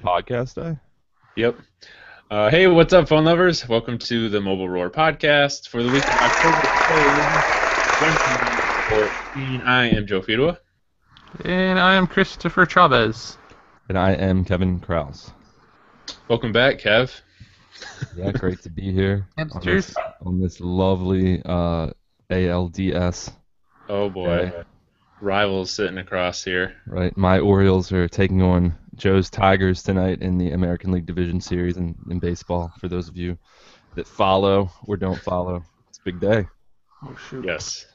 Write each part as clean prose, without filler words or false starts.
podcast day? Yep. Hey, what's up, phone lovers? Welcome to the Mobile Roar podcast for the week of October 3rd, 2014. I am Joe Fidua. And I am Christopher Chavez. And I am Kevin Krause. Welcome back, Kev. Yeah, great to be here on this lovely ALDS. Oh boy, rivals sitting across here. Right, my Orioles are taking on Joe's Tigers tonight in the American League Division Series in baseball. For those of you that follow or don't follow, it's a big day. Oh shoot! Yes.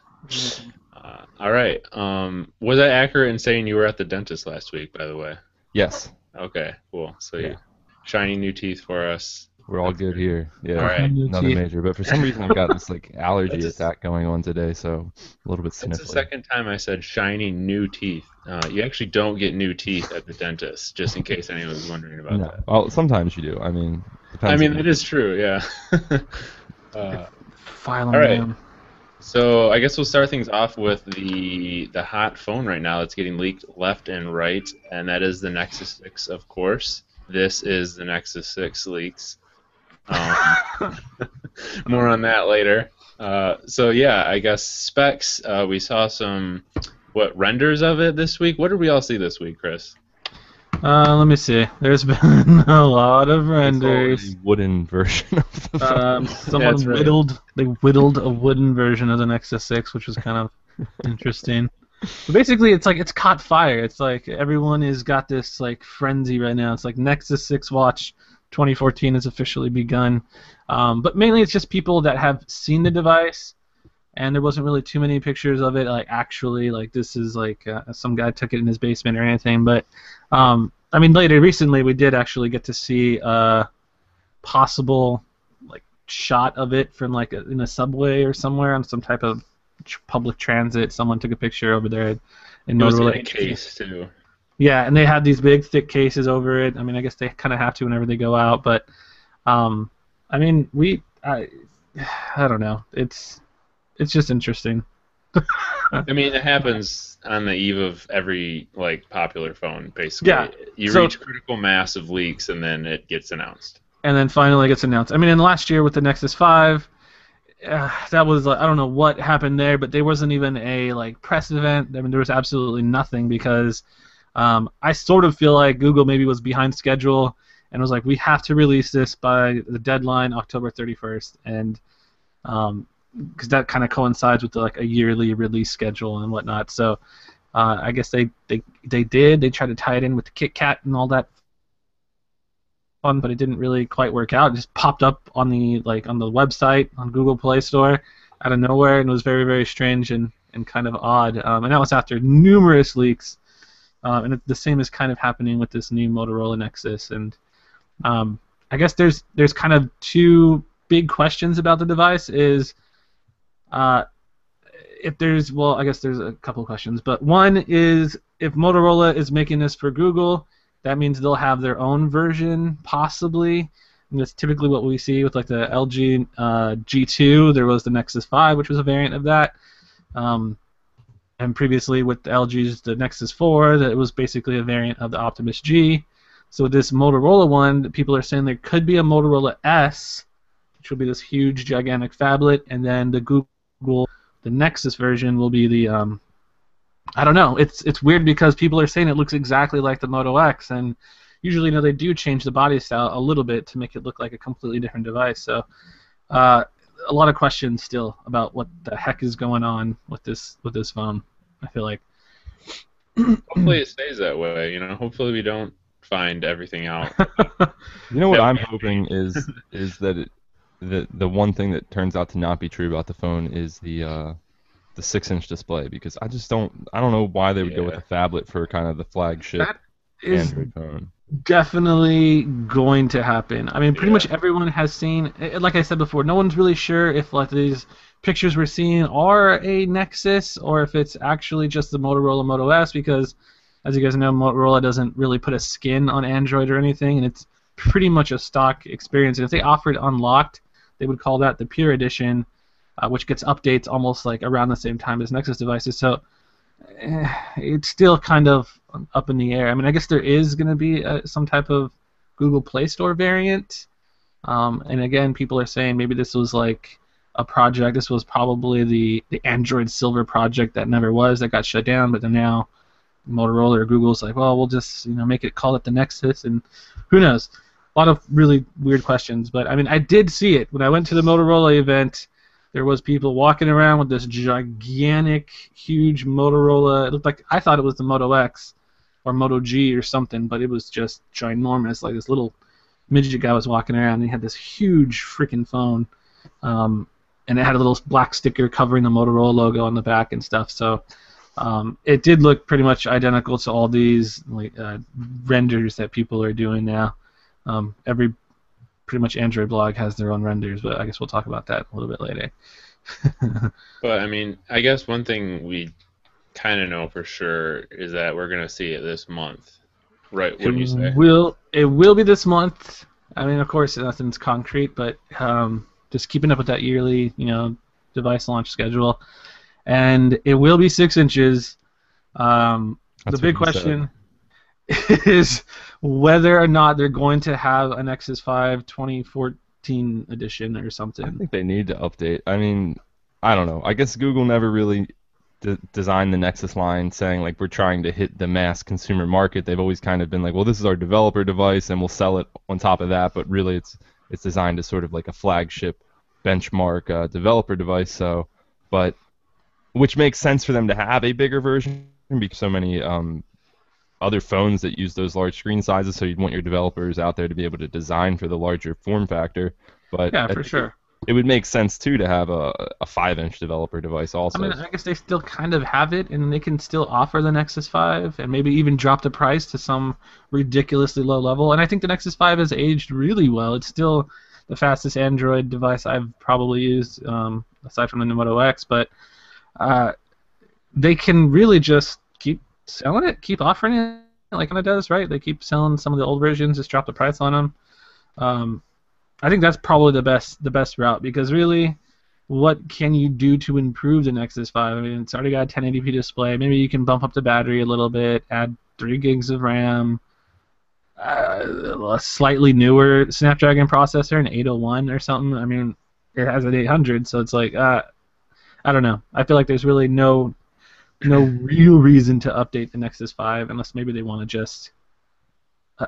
All right. Was I accurate in saying you were at the dentist last week? By the way. Yes. Okay. Cool. So you shiny new teeth for us. We're all good here. Yeah, all right. Nothing major. But for some reason, I've got this allergy attack going on today, so a little bit sniffly. That's the second time I said shiny new teeth. You actually don't get new teeth at the dentist, just in case anyone was wondering about that. Well, sometimes you do. Depends. That is true. Yeah. File all right. down. So I guess we'll start things off with the hot phone right now that's getting leaked left and right, and that is the Nexus 6, of course. This is the Nexus 6 leaks. More on that later. So yeah, I guess specs. We saw some renders of it this week. What did we all see this week, Chris? Let me see. There's been a lot of renders. A wooden version of the phone. They whittled a wooden version of the Nexus 6, which was kind of interesting. But basically, it's caught fire. It's like everyone has got this frenzy right now. It's like Nexus 6 watch 2014 has officially begun. But mainly it's just people that have seen the device, and there wasn't really too many pictures of it this is some guy took it in his basement or anything. But recently we did actually get to see a possible shot of it from in a subway or somewhere on some type of public transit. Someone took a picture over there in Motorola. In a case too. Yeah, and they had these big, thick cases over it. I guess they kind of have to whenever they go out, but I don't know. It's just interesting. It happens on the eve of every popular phone, basically. Yeah. You reach critical mass of leaks, and then it gets announced. And then finally it gets announced. In last year with the Nexus 5, that was I don't know what happened there, but there wasn't even a press event. There was absolutely nothing because I sort of feel like Google maybe was behind schedule and was like, we have to release this by the deadline, October 31st, and because that kind of coincides with a yearly release schedule and whatnot. So I guess they did. They tried to tie it in with the Kit Kat and all that fun, but it didn't really quite work out. It just popped up on the on the website on Google Play Store out of nowhere, and it was very, very strange and kind of odd. And that was after numerous leaks. And the same is kind of happening with this new Motorola Nexus. And I guess there's kind of two big questions about the device. I guess there's a couple questions. But one is, if Motorola is making this for Google, that means they'll have their own version, possibly. And that's typically what we see with the LG G2. There was the Nexus 5, which was a variant of that. And previously with the LG's the Nexus 4, that was basically a variant of the Optimus G. So with this Motorola one, people are saying there could be a Motorola S, which will be this huge, gigantic phablet, and then the Nexus version will be the, I don't know. It's weird because people are saying it looks exactly like the Moto X, and usually they do change the body style a little bit to make it look like a completely different device. So a lot of questions still about what the heck is going on with this phone. I feel like. Hopefully it stays that way. Hopefully we don't find everything out. What I'm hoping is that the one thing that turns out to not be true about the phone is the 6-inch display, because I don't know why they would go with a phablet for kind of the flagship Android phone. Definitely going to happen. Pretty much everyone has seen, like I said before, no one's really sure if these pictures we're seeing are a Nexus or if it's actually just the Motorola Moto S, because as you guys know, Motorola doesn't really put a skin on Android or anything, and it's pretty much a stock experience. And if they offered unlocked, they would call that the Pure Edition, which gets updates almost around the same time as Nexus devices. So it's still kind of up in the air. I guess there is going to be some type of Google Play Store variant. And again, people are saying maybe this was like a project. This was probably the Android Silver project that never was, that got shut down. But then now Motorola or Google's like, well, we'll just call it the Nexus, and who knows? A lot of really weird questions. But I mean, I did see it when I went to the Motorola event. There was people walking around with this gigantic, huge Motorola. It looked like, I thought it was the Moto X or Moto G or something, but it was just ginormous. Like this little midget guy was walking around, and he had this huge freaking phone, and it had a little black sticker covering the Motorola logo on the back and stuff. So it did look pretty much identical to all these renders that people are doing now. Every pretty much Android blog has their own renders, but I guess we'll talk about that a little bit later. But I mean, I guess one thing we kind of know for sure is that we're going to see it this month, right? Wouldn't you say? It will be this month. I mean, of course, nothing's concrete, but just keeping up with that yearly, device launch schedule, and it will be 6 inches. The big question is whether or not they're going to have a Nexus 5 2014 edition or something. I think they need to update. I mean, I don't know. I guess Google never really designed the Nexus line saying like we're trying to hit the mass consumer market. They've always kind of been like, well, this is our developer device and we'll sell it on top of that, but really it's designed as sort of like a flagship benchmark developer device. So, but which makes sense for them to have a bigger version because so many other phones that use those large screen sizes, so you'd want your developers out there to be able to design for the larger form factor. But yeah, for sure. It would make sense too to have a 5-inch developer device also. I mean, I guess they still kind of have it, and they can still offer the Nexus 5 and maybe even drop the price to some ridiculously low level. And I think the Nexus 5 has aged really well. It's still the fastest Android device I've probably used, aside from the Moto X. But they can really just keep selling it, keep offering it like it does, right? They keep selling some of the old versions, just drop the price on them. I think that's probably the best route, because really, what can you do to improve the Nexus 5? I mean, it's already got a 1080p display. Maybe you can bump up the battery a little bit, add 3 gigs of RAM, a slightly newer Snapdragon processor, an 801 or something. I mean, it has an 800, so it's like, I don't know. I feel like there's really no real reason to update the Nexus 5 unless maybe they want to just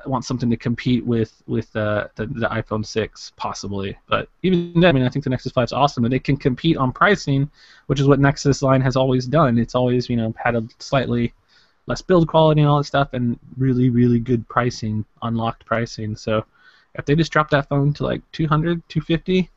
want something to compete with the iPhone 6 possibly. But even then, I mean, I think the Nexus 5 is awesome, and they can compete on pricing, which is what Nexus line has always done. It's always had a slightly less build quality and all that stuff, and really, really good pricing, unlocked pricing. So if they just drop that phone to like 200, 250,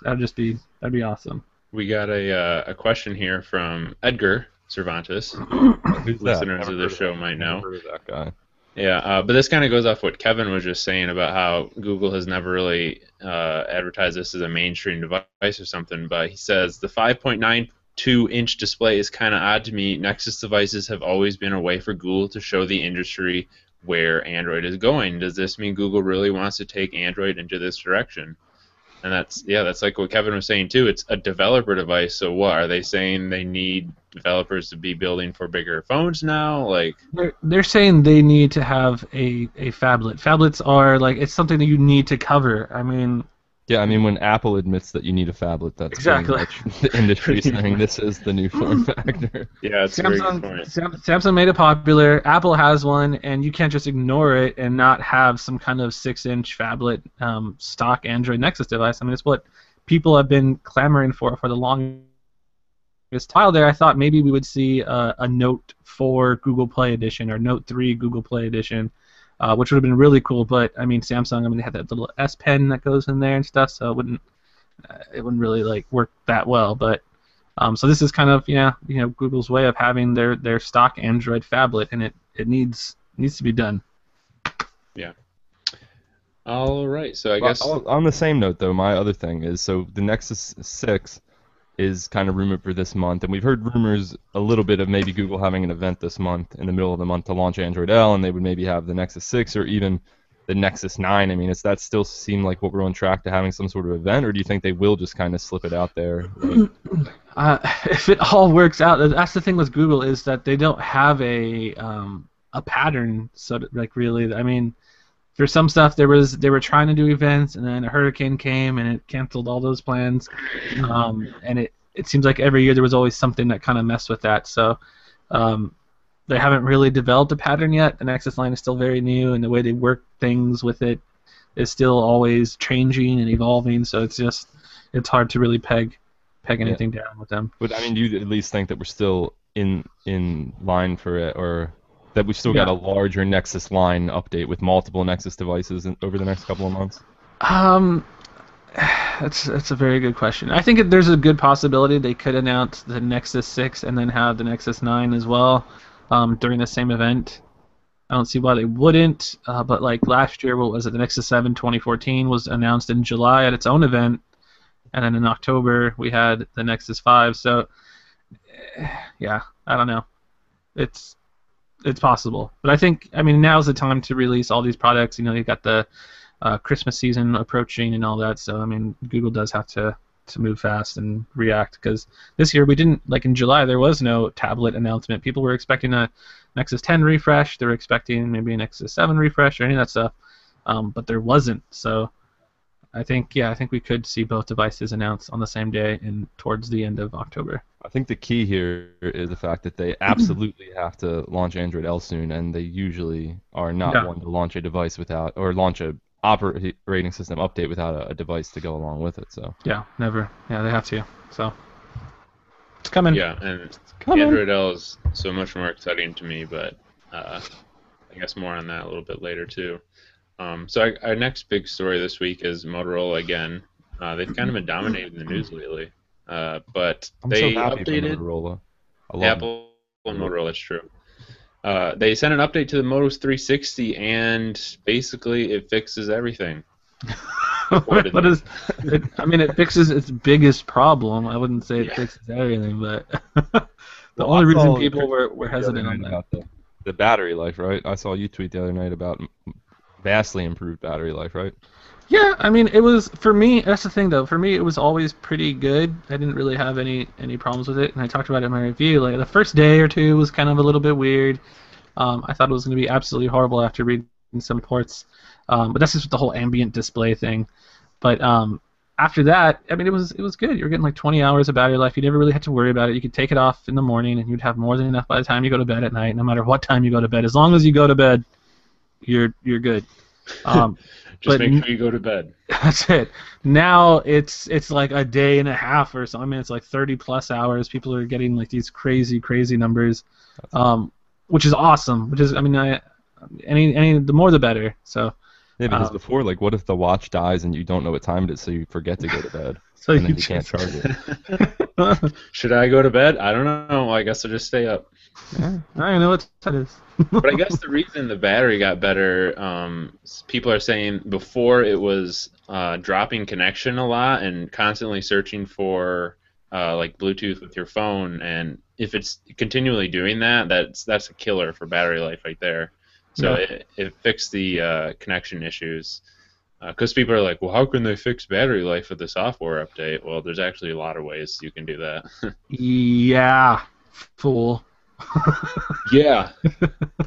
that'd be awesome. We got a question here from Edgar Cervantes. Who's listeners of the show might know. Heard of that guy. Yeah, but this kind of goes off what Kevin was just saying about how Google has never really advertised this as a mainstream device or something. But he says the 5.92-inch display is kind of odd to me. Nexus devices have always been a way for Google to show the industry where Android is going. Does this mean Google really wants to take Android into this direction? And that's like what Kevin was saying too. It's a developer device, so what are they saying? They need developers to be building for bigger phones now? Like they're saying they need to have a phablet. Phablets are like, it's something that you need to cover. I mean, yeah, I mean, when Apple admits that you need a phablet, that's exactly pretty much the industry saying this is the new form factor. Yeah, it's a very good point. Samsung made it popular. Apple has one, and you can't just ignore it and not have some kind of 6-inch phablet stock Android Nexus device. I mean, it's what people have been clamoring for the longest while there. I thought maybe we would see a Note 4 Google Play Edition or Note 3 Google Play Edition. Which would have been really cool, but I mean, Samsung, I mean, they had that little S Pen that goes in there and stuff, so it wouldn't really like work that well. But so this is kind of Google's way of having their stock Android phablet, and it needs to be done. Yeah. All right, so I guess on the same note though, my other thing is, so the Nexus 6 is kind of rumored for this month, and we've heard rumors a little bit of maybe Google having an event this month, in the middle of the month, to launch Android L, and they would maybe have the Nexus 6 or even the Nexus 9. I mean, does that still seem like what we're on track to having some sort of event, or do you think they will just kind of slip it out there? If it all works out, that's the thing with Google, is that they don't have a pattern. So like really, I mean, for some stuff they were trying to do events, and then a hurricane came and it canceled all those plans. And it seems like every year there was always something that kind of messed with that. So they haven't really developed a pattern yet. The Nexus line is still very new, and the way they work things with it is still always changing and evolving. So it's hard to really peg anything down with them. But I mean, do you at least think that we're still in line for it, or that we still got a larger Nexus line update with multiple Nexus devices over the next couple of months? That's a very good question. I think there's a good possibility they could announce the Nexus 6 and then have the Nexus 9 as well during the same event. I don't see why they wouldn't, but like last year, what was it? The Nexus 7 2014 was announced in July at its own event, and then in October we had the Nexus 5. So, yeah, I don't know. It's possible, but I mean, now's the time to release all these products. You know, you've got the Christmas season approaching and all that. So, I mean, Google does have to move fast and react, because this year we didn't, like in July, there was no tablet announcement. People were expecting a Nexus 10 refresh. They were expecting maybe a Nexus 7 refresh or any of that stuff, but there wasn't. So I think we could see both devices announced on the same day and towards the end of October. I think the key here is the fact that they absolutely have to launch Android L soon, and they usually are not one to launch a device without, or launch a operating system update without a device to go along with it. So yeah, never. Yeah, they have to. So it's coming. Yeah, and Android L is so much more exciting to me, but I guess more on that a little bit later too. So our next big story this week is Motorola again. They've kind of been dominating the news lately, but they updated Motorola. Apple and Motorola. That's true. They sent an update to the Moto 360, and basically it fixes everything. What is it? I mean, it fixes its biggest problem. I wouldn't say it fixes everything, but the only reason people were hesitant on that. The battery life, right? I saw you tweet the other night about vastly improved battery life, right? Yeah, I mean, it was, for me, that's the thing though, for me it was always pretty good. I didn't really have any problems with it, and I talked about it in my review. Like, the first day or two was kind of a little bit weird. I thought it was going to be absolutely horrible after reading some reports, but that's just the whole ambient display thing. But after that, I mean, it was good. You were getting like 20 hours of battery life. You never really had to worry about it. You could take it off in the morning, and you'd have more than enough by the time you go to bed at night, no matter what time you go to bed. As long as you go to bed, you're good. Just make sure you go to bed. That's it. Now it's like a day and a half or so. I mean, it's like 30+ hours. People are getting like these crazy numbers, which is awesome. Which is, I mean, the more the better. So. Yeah, because before, like, what if the watch dies and you don't know what time it is, so you forget to go to bed, so and then you can't charge it? Should I go to bed? I don't know. I guess I'll just stay up. Yeah, I don't know what that is. But I guess the reason the battery got better, people are saying before it was dropping connection a lot and constantly searching for like Bluetooth with your phone, and if it's continually doing that, that's a killer for battery life right there. So it fixed the connection issues. Because people are like, well, how can they fix battery life with the software update? Well, there's actually a lot of ways you can do that. Yeah, fool. Yeah.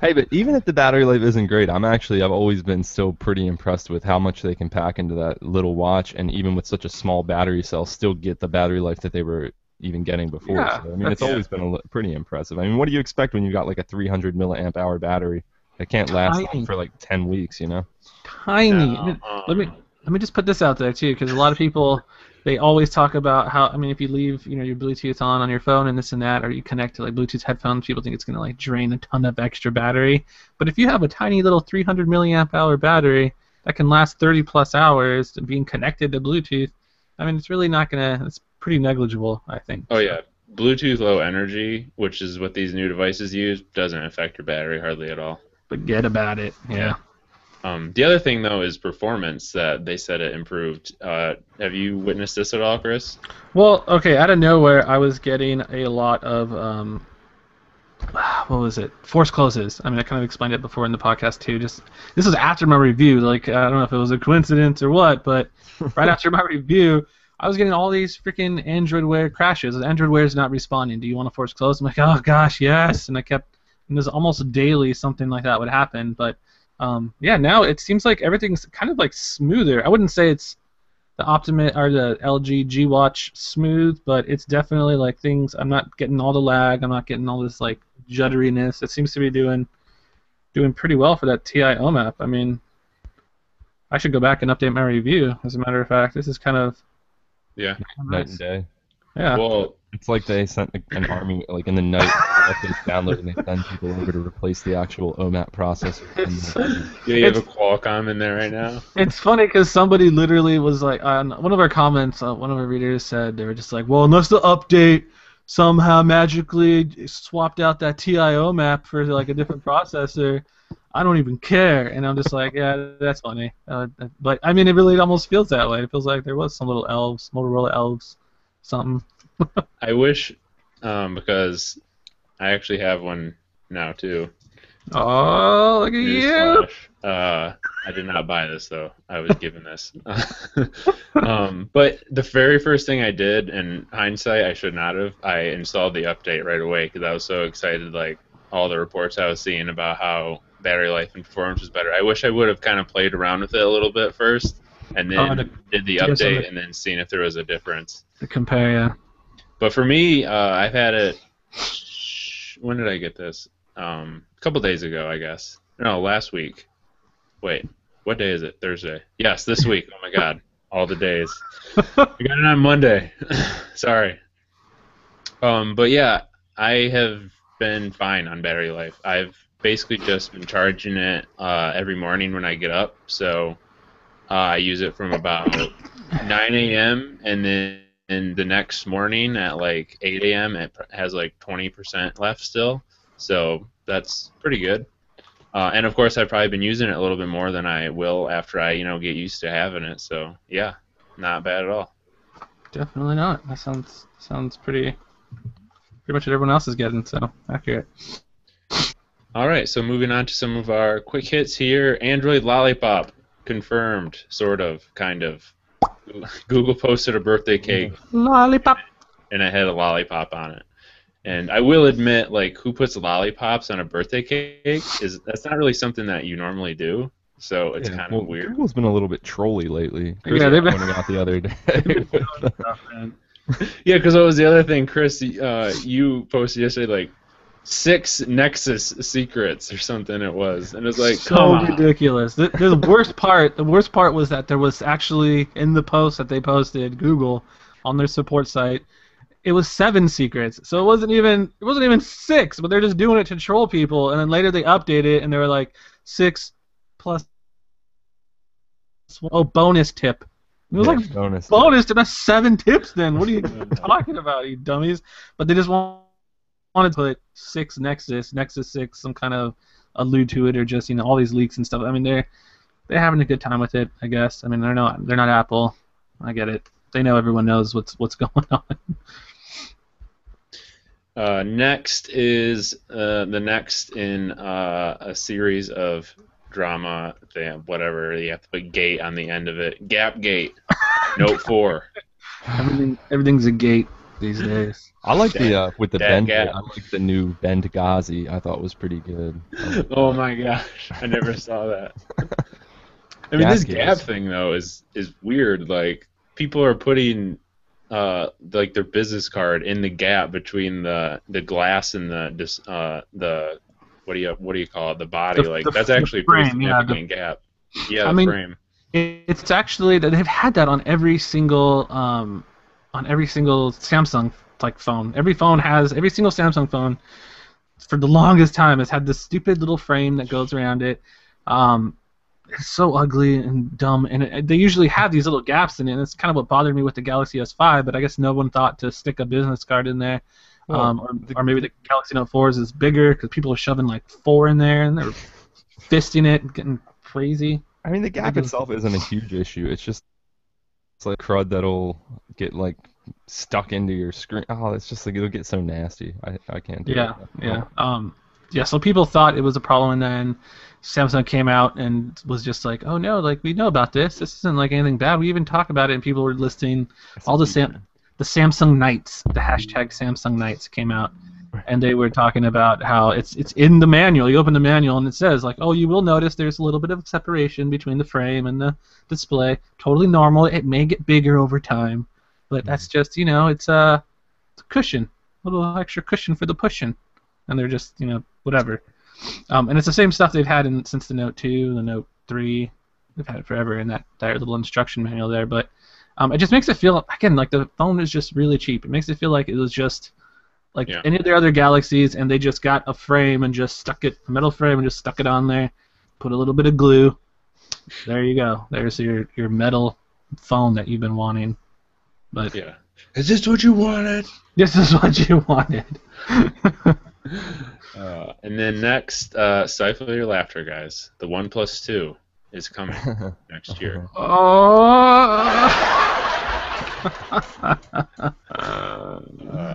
Hey, but even if the battery life isn't great, I've always been still pretty impressed with how much they can pack into that little watch, and even with such a small battery cell, still get the battery life that they were even getting before. Yeah, so, I mean, it's always been pretty impressive. I mean, what do you expect when you got like a 300 milliamp hour battery? It can't last for like 10 weeks, you know? Tiny. Let me just put this out there too, because a lot of people, they always talk about how, I mean, if you leave, your Bluetooth on your phone and this and that, or you connect to like Bluetooth headphones, people think it's going to like drain a ton of extra battery. But if you have a tiny little 300 milliamp hour battery that can last 30+ hours being connected to Bluetooth, I mean, it's really not going to, it's pretty negligible, I think. Oh, yeah. Bluetooth low energy, which is what these new devices use, doesn't affect your battery hardly at all. Forget about it. Yeah. The other thing, though, is performance that they said it improved. Have you witnessed this at all, Chris? Well, okay, out of nowhere, I was getting a lot of, what was it? Force closes. I mean, I kind of explained it before in the podcast, too. Just this was after my review. Like, I don't know if it was a coincidence or what, but right after my review, I was getting all these freaking Android Wear crashes. Android Wear is not responding. Do you want to force close? I'm like, oh, gosh, yes. And it was almost daily something like that would happen, but Yeah, now it seems like everything's kind of like smoother. I wouldn't say it's the Optima or the LG G Watch smooth, but it's definitely like things. I'm not getting all the lag. I'm not getting all this like judderiness. It seems to be doing pretty well for that TI OMAP. I mean, I should go back and update my review. As a matter of fact, this is kind of Yeah. Night and day. Yeah. Well, It's like they sent an army like in the night updates download and they send people over to replace the actual OMAP processor. yeah, you have a Qualcomm in there right now. It's funny because somebody literally was like, on one of our comments, one of our readers said, they were just like, well, unless the update somehow magically swapped out that TIO map for like a different processor, I don't even care. And I'm just like, yeah, that's funny. But I mean, it really almost feels that way. It feels like there was some little elves, Motorola elves, something. I wish, because I actually have one now too. Oh, look at you! Newsflash. I did not buy this though. I was given this. But the very first thing I did, in hindsight, I should not have. I installed the update right away because I was so excited. Like all the reports I was seeing about how battery life and performance was better. I wish I would have kind of played around with it a little bit first, and then did the update, and then seen if there was a difference. To compare, yeah. But for me, I've had it. When did I get this? A couple days ago, I guess. No, last week. Wait, what day is it? Thursday. Yes, this week. Oh my God, all the days. I got it on Monday. Sorry. But yeah, I have been fine on battery life. I've basically just been charging it every morning when I get up. So I use it from about 9 a.m. and then the next morning at like 8 a.m. it has like 20% left still. So that's pretty good. And of course, I've probably been using it a little bit more than I will after I, get used to having it. So yeah, not bad at all. Definitely not. That sounds pretty much what everyone else is getting. So accurate. All right, so moving on to some of our quick hits here. Android Lollipop confirmed, sort of, kind of. Google posted a birthday cake. Lollipop. And it had a lollipop on it. And I will admit, like, who puts lollipops on a birthday cake? That's not really something that you normally do. So it's kind of weird. Google's been a little bit trolly lately. Chris Yeah, they've been pointing out the other day. Yeah, because what was the other thing, Chris? You posted yesterday, like, 6 Nexus secrets or something. It was, and it was like so ridiculous. The worst part was that there was actually in the post that they posted, Google, on their support site, it was 7 secrets. So it wasn't even 6, but they're just doing it to troll people. And then later they updated it and they were like 6 plus bonus tip. It was like bonus tip. That's 7 tips. Then what are you talking about, you dummies? But they just wanted to put 6 Nexus 6, some kind of allude to it, or just all these leaks and stuff. I mean, they're having a good time with it, I guess. I mean, they're not Apple. I get it. They know everyone knows what's going on. Next is the next in a series of drama. Whatever, you have to put gate on the end of it. Gap Gate. Note 4. Everything's a gate these days. I like the with the bend. Gap. I like the new Benghazi. I thought was pretty good. Oh my gosh, I never saw that. I mean, this gap thing though is weird. Like, people are putting like their business card in the gap between the glass and the what do you call it, the body. That's actually a pretty significant gap. Yeah, the frame. It's actually that they've had that on every single Samsung phone. Every single Samsung phone for the longest time has had this stupid little frame that goes around it. It's so ugly and dumb, and they usually have these little gaps in it. And it's kind of what bothered me with the Galaxy S5, but I guess no one thought to stick a business card in there. Or maybe the Galaxy Note 4 is bigger because people are shoving like 4 in there and they're fisting it and getting crazy. I mean, the gap itself isn't a huge issue. It's like crud that'll get like stuck into your screen. Oh, it's just like it'll get so nasty. I can't do it. Yeah. So people thought it was a problem, and then Samsung came out and was just like, "Oh no, like we know about this. This isn't like anything bad. We even talk about it." And people were listing all the Samsung Nights. The hashtag Samsung Nights came out, and they were talking about how it's in the manual. You open the manual and it says like, oh, you will notice there's a little bit of separation between the frame and the display. Totally normal. It may get bigger over time, but that's just it's a cushion, a little extra cushion for the pushing, and they're just whatever. And it's the same stuff they've had since the Note 2, the Note 3. They've had it forever in that little instruction manual there, but it just makes it feel again like the phone is just really cheap. It makes it feel like it was just like any of their other Galaxies, and they just got a frame and just stuck it, a metal frame, and just stuck it on there, put a little bit of glue. There you go. There's your metal phone that you've been wanting. But yeah, is this what you wanted? This is what you wanted. And then next, stifle your laughter, guys. The OnePlus 2 is coming next year.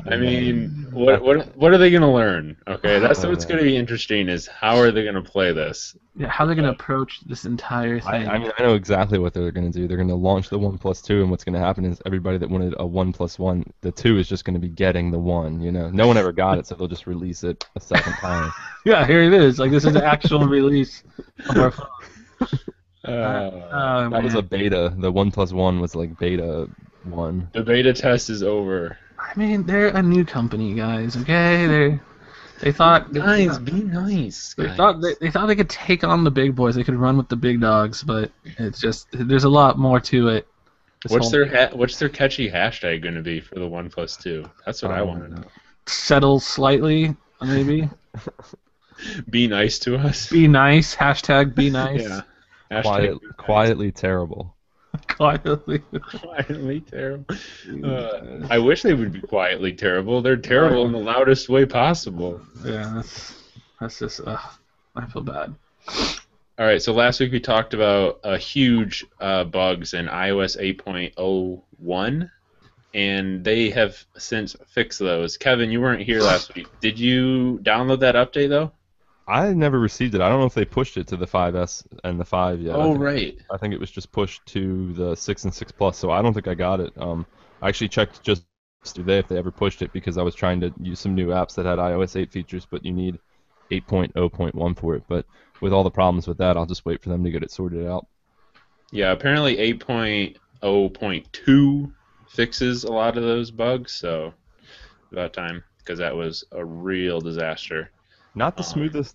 I mean, what are they gonna learn? Okay, that's what's gonna be interesting. Is how are they gonna play this? Yeah, how they're gonna approach this entire thing. I mean, I know exactly what they're gonna do. They're gonna launch the OnePlus 2, and what's gonna happen is everybody that wanted a OnePlus 1, the 2 is just gonna be getting the 1. No one ever got it, so they'll just release it a second time. Yeah, here it is. Like this is the actual release of our phone. That was a beta. The OnePlus 1 was like beta 1. The beta test is over. I mean, they're a new company, guys. Okay, they thought guys, be nice. They thought they could take on the big boys. They could run with the big dogs, but it's just there's a lot more to it. What's their catchy hashtag going to be for the OnePlus 2? That's what I want to know. Settle slightly, maybe. Be nice to us. Be nice. Hashtag be nice. Yeah. Quietly terrible. Quietly terrible. I wish they would be quietly terrible. They're terrible in the loudest way possible. Yeah, that's just. I feel bad. All right, so last week we talked about huge bugs in iOS 8.01, and they have since fixed those. Kevin, you weren't here last week. Did you download that update though? I never received it. I don't know if they pushed it to the 5S and the 5 yet. Oh, right. I think it was just pushed to the 6 and 6 Plus, so I don't think I got it. I actually checked just today if they ever pushed it because I was trying to use some new apps that had iOS 8 features, but you need 8.0.1 for it. But with all the problems with that, I'll just wait for them to get it sorted out. Yeah, apparently 8.0.2 fixes a lot of those bugs, so about time because that was a real disaster. Not the smoothest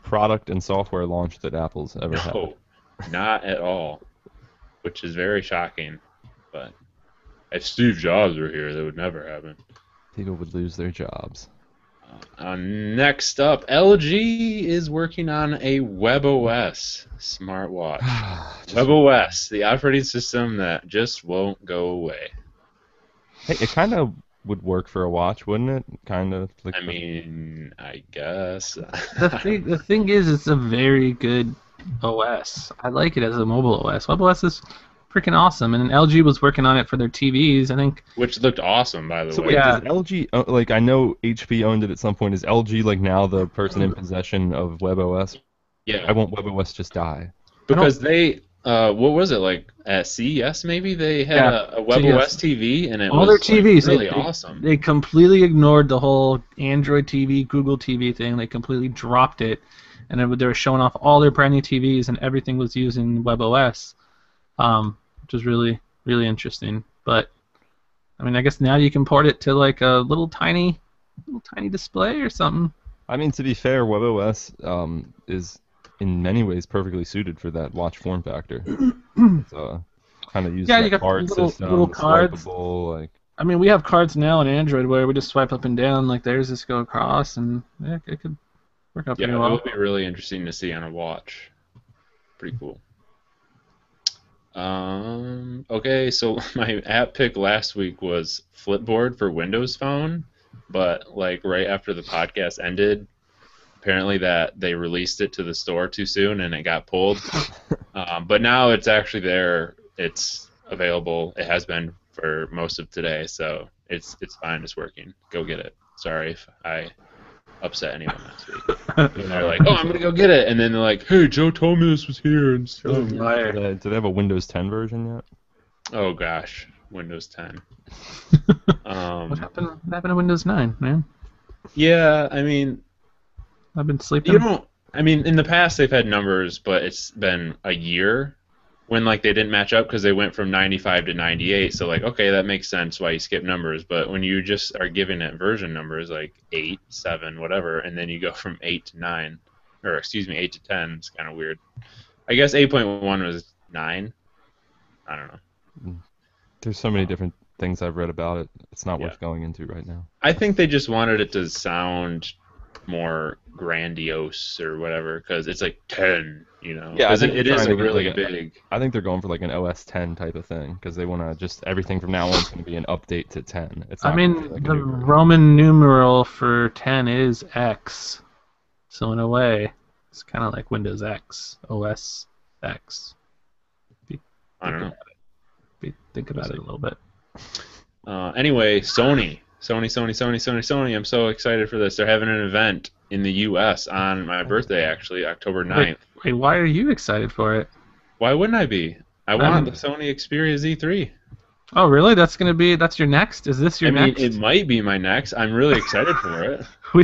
product and software launch that Apple's ever had. No, not at all, which is very shocking. But if Steve Jobs were here, that would never happen. People would lose their jobs. Next up, LG is working on a WebOS smartwatch. WebOS, the operating system that just won't go away. Hey, it kind of would work for a watch, wouldn't it? Kind of. Like I mean, I guess. The thing is, it's a very good OS. I like it as a mobile OS. WebOS is freaking awesome, and LG was working on it for their TVs, I think. Which looked awesome, by the way. Wait, does LG, like I know HP owned it at some point, is LG like now the person in possession of WebOS? Yeah. I want WebOS just die. Because they, what was it, like at CES maybe? They had a WebOS TV, and it all was their TVs, really awesome. They completely ignored the whole Android TV, Google TV thing. They completely dropped it, and they were showing off all their brand new TVs, and everything was using WebOS, which was really, really interesting. But I mean, I guess now you can port it to like a little tiny display or something. I mean, to be fair, WebOS is in many ways perfectly suited for that watch form factor. It's kind of used you got card little cards. Like. I mean, we have cards now on Android where we just swipe up and down, like theirs just go across, and yeah, it could work out pretty well. It would be really interesting to see on a watch. Pretty cool. Okay, so my app pick last week was Flipboard for Windows Phone, but like right after the podcast ended, apparently that they released it to the store too soon and it got pulled. But now it's actually there. It's available. It has been for most of today, so it's fine. It's working. Go get it. Sorry if I upset anyone last week. And they're like, "Oh, I'm gonna go get it," and then they're like, "Hey, Joe told me this was here." And do they have a Windows 10 version yet? Oh gosh, Windows 10. What happened to Windows 9, man? Yeah, I mean, I've been you sleeping. don't. I mean, in the past they've had numbers, but it's been a year when like they didn't match up because they went from 95 to 98. So like, okay, that makes sense why you skip numbers. But when you just are giving it version numbers like 8, 7, whatever, and then you go from 8 to 9, or excuse me, 8 to 10, it's kind of weird. I guess 8.1 was 9. I don't know. There's so many different things I've read about it. It's not Yeah. worth going into right now. I think they just wanted it to sound more grandiose or whatever because it's like 10, you know. Yeah, I Because think it they're is trying a to get really like big. I think they're going for like an OS 10 type of thing because they want to just everything from now on is going to be an update to 10. It's I not going to be mean, like a the new version. Roman numeral for 10 is X. So in a way, it's kind of like Windows X, OS X. I don't know. Think about it a little bit. Anyway, Sony. I'm so excited for this. They're having an event in the U.S. on my birthday, actually, October 9th. Wait, why are you excited for it? Why wouldn't I be? I want the Sony Xperia Z3. Oh, really? That's your next? Is this your I mean, next? it might be my next. I'm really excited for it. We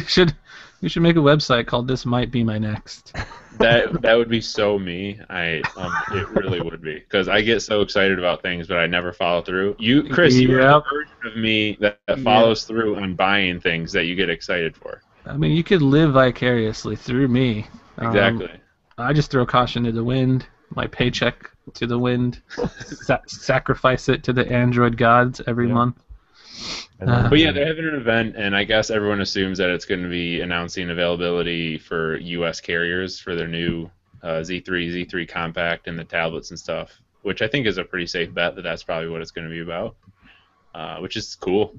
should make a website called "This Might Be My Next." That would be so me. It really would be because I get so excited about things, but I never follow through. Chris, you are the version of me that follows through on buying things that you get excited for. I mean, you could live vicariously through me. Exactly. I just throw caution to the wind, my paycheck to the wind, sacrifice it to the Android gods every month. But yeah, they're having an event, and I guess everyone assumes that it's going to be announcing availability for U.S. carriers for their new Z3, Z3 Compact, and the tablets and stuff, which I think is a pretty safe bet that that's probably what it's going to be about, which is cool.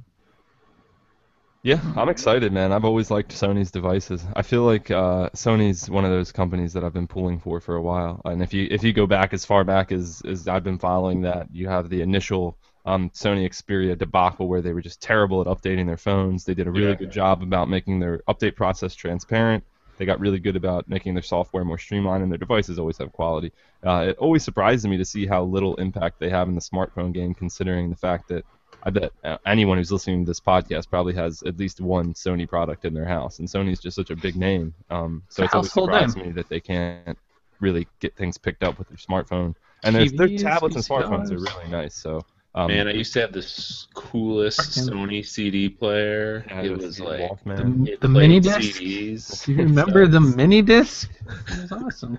Yeah, I'm excited, man. I've always liked Sony's devices. I feel like Sony's one of those companies that I've been pulling for a while. And if you go back as far back as I've been following that, you have the initial Sony Xperia debacle where they were just terrible at updating their phones. They did a really good job about making their update process transparent. They got really good about making their software more streamlined, and their devices always have quality. It always surprises me to see how little impact they have in the smartphone game, considering the fact that I bet anyone who's listening to this podcast probably has at least one Sony product in their house, and Sony's just such a big name. So it's always surprised me that they can't really get things picked up with their smartphone. And their tablets and smartphones are really nice. So man, I used to have this coolest Sony CD player. It was like the mini disc. CDs. Do you remember the mini disc? It was awesome.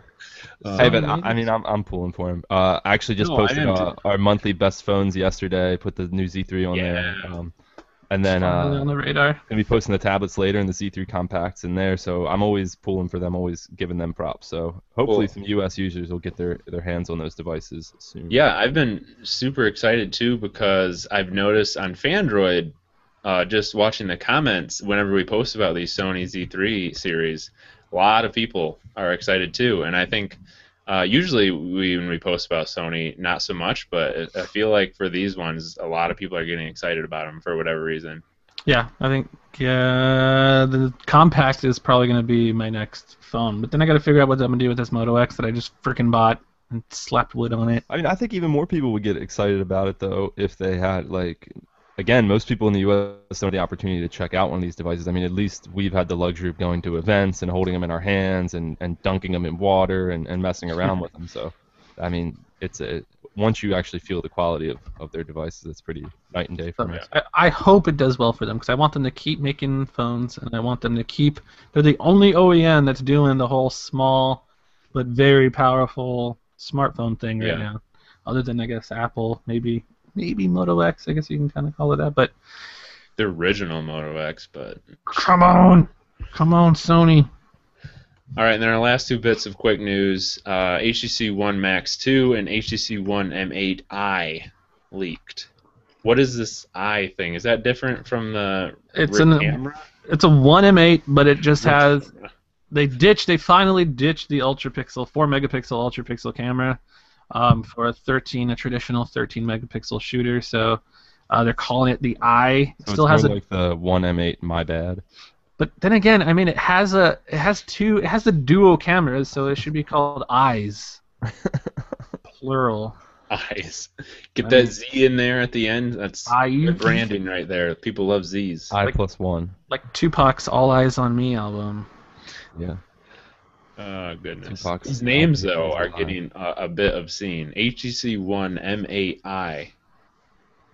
Hey, but I mean, I'm pulling for him. I actually just posted our monthly best phones yesterday. Put the new Z3 on there, and then on the radar. Gonna be posting the tablets later and the Z3 compacts in there. So I'm always pulling for them, always giving them props. So hopefully some U.S. users will get their hands on those devices soon. Yeah, I've been super excited too because I've noticed on Fandroid, just watching the comments whenever we post about these Sony Z3 series, a lot of people are excited too, and I think usually when we post about Sony, not so much, but I feel like for these ones, a lot of people are getting excited about them for whatever reason. Yeah, I think the compact is probably going to be my next phone, but then I got to figure out what I'm going to do with this Moto X that I just freaking bought and slapped wood on it. I mean, I think even more people would get excited about it though if they had like. Again, most people in the U.S. don't have the opportunity to check out one of these devices. I mean, at least we've had the luxury of going to events and holding them in our hands and dunking them in water and messing around with them. So, I mean, once you actually feel the quality of their devices, it's pretty night and day for me. I hope it does well for them because I want them to keep making phones and I want them to keep. They're the only OEM that's doing the whole small but very powerful smartphone thing right now. Other than, I guess, Apple, maybe Moto X, I guess you can kind of call it that, but the original Moto X, but come on, Sony. All right, and then our last two bits of quick news: HTC One Max 2 and HTC One M8i leaked. What is this i thing? Is that different from the camera? It's a One M8, but it just has. They finally ditched the 4 megapixel ultra pixel camera. For a traditional 13 megapixel shooter, so they're calling it the i. It still has like the One M8. My bad. But then again, I mean, it has the duo cameras, so it should be called eyes, plural. Eyes. Get that Z in there at the end. That's Eyes. branding right there. People love Z's. I+1. Like Tupac's "All Eyes on Me" album. Yeah. Oh, goodness. Tupac's These names, album though, is are alive. getting a bit obscene. HTC One MAI.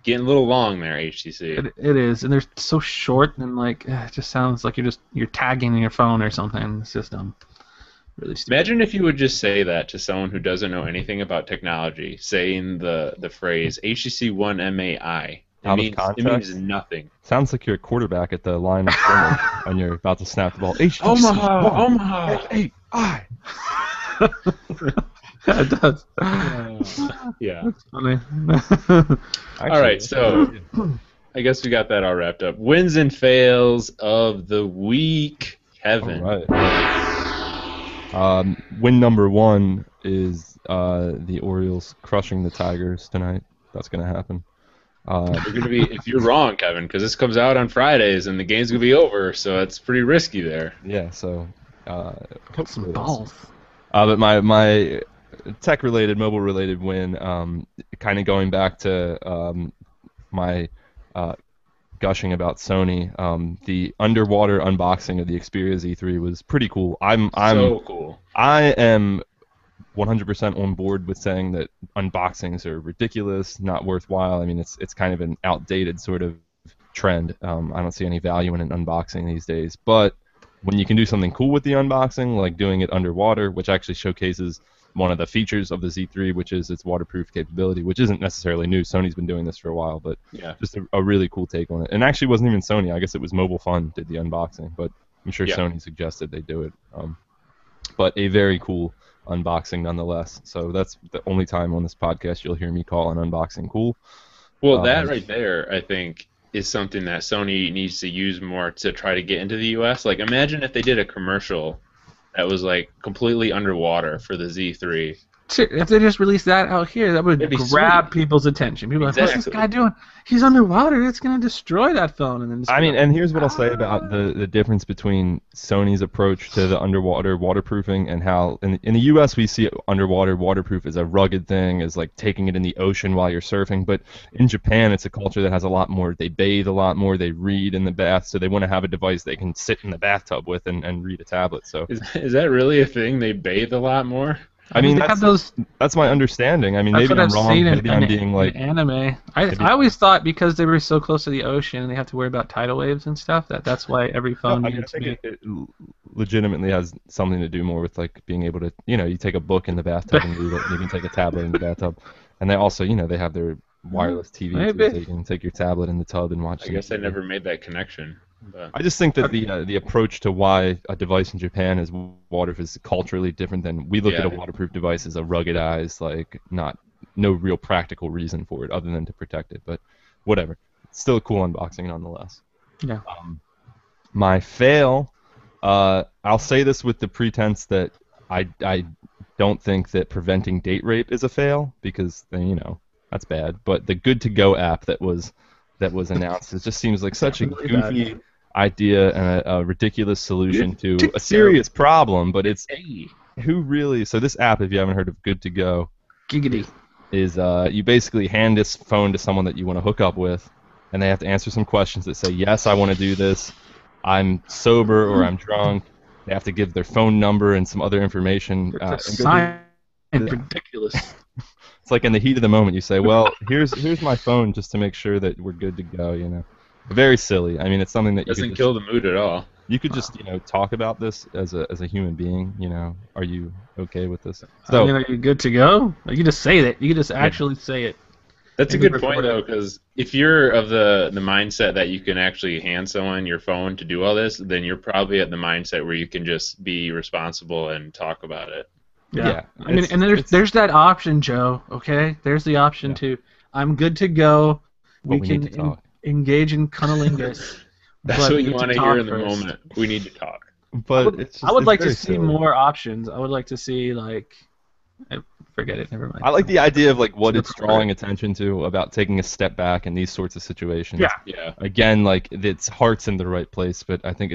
Getting a little long there, HTC. It is, and they're so short, and like it just sounds like you're tagging in your phone or something. It's just really stupid. Imagine if you would just say that to someone who doesn't know anything about technology, saying the phrase HTC One MAI. It means nothing. Sounds like you're a quarterback at the line of scrimmage and you're about to snap the ball. HTC Omaha. MAI. It does. Yeah. That's funny. All right, so I guess we got that all wrapped up. Wins and fails of the week, Kevin. All right. Win number 1 is the Orioles crushing the Tigers tonight. That's going to happen. You're gonna be, if you're wrong, Kevin, because this comes out on Fridays and the game's gonna be over, so it's pretty risky there. Yeah, so Put some balls. but my tech-related, mobile-related win, kind of going back to my gushing about Sony, the underwater unboxing of the Xperia Z3 was pretty cool. I'm so cool. I am 100% on board with saying that unboxings are ridiculous, not worthwhile. I mean, it's kind of an outdated sort of trend. I don't see any value in an unboxing these days. But when you can do something cool with the unboxing, like doing it underwater, which actually showcases one of the features of the Z3, which is its waterproof capability, which isn't necessarily new. Sony's been doing this for a while, but yeah, just a really cool take on it. And actually, it wasn't even Sony. I guess it was Mobile Fun did the unboxing, but I'm sure Sony suggested they do it. But a very cool unboxing nonetheless. So that's the only time on this podcast you'll hear me call an unboxing cool. Well, that right there, I think, is something that Sony needs to use more to try to get into the U.S. Like, imagine if they did a commercial that was like completely underwater for the Z3. If they just released that out here, that would grab people's attention. People are like, what's this guy doing? He's underwater. It's going to destroy that phone. And then I mean, and here's what I'll say about the difference between Sony's approach to the underwater waterproofing and how in the U.S. we see underwater waterproof as a rugged thing, as like taking it in the ocean while you're surfing. But in Japan, it's a culture that has a lot more. They bathe a lot more. They read in the bath, so they want to have a device they can sit in the bathtub with and read a tablet. So is that really a thing? They bathe a lot more? I mean, that's my understanding. I mean, maybe I'm wrong. Maybe I'm being like anime. I always thought because they were so close to the ocean and they have to worry about tidal waves and stuff that's why every phone needs to be. It legitimately has something to do more with like being able to, you take a book in the bathtub and read it. And you can take a tablet in the bathtub, and they also, they have their wireless TV too, so you can take your tablet in the tub and watch. I guess I never made that connection. But I just think that the approach to why a device in Japan is waterproof is culturally different than we look at a waterproof device as a ruggedized, like no real practical reason for it other than to protect it. But whatever, it's still a cool unboxing nonetheless. Yeah. My fail, I'll say this with the pretense that I don't think that preventing date rape is a fail because then that's bad. But the Good to Go app that was announced, it just seems like such a goofy idea and a ridiculous solution to a serious problem, but it's who really. So this app, if you haven't heard of Good to Go, Giggity, is you basically hand this phone to someone that you want to hook up with, and they have to answer some questions that say, yes, I want to do this, I'm sober or I'm drunk. They have to give their phone number and some other information. Ridiculous. It's like in the heat of the moment, you say, well, here's my phone just to make sure that we're good to go, Very silly. I mean, it's something that doesn't kill the mood at all. You could just, talk about this as a human being, Are you okay with this? So, are you good to go? You just say it. You just actually say it. That's a good point, though, because if you're of the mindset that you can actually hand someone your phone to do all this, then you're probably at the mindset where you can just be responsible and talk about it. Yeah. I mean, and there's that option, Joe. Okay, there's the option to I'm good to go. We can engage in cunnilingus. That's what you want to hear in the moment. We need to talk. But I would like to see more options. I would like to see forget it. Never mind. I like the idea of what it's drawing attention to about taking a step back in these sorts of situations. Yeah. Again, its heart's in the right place, but I think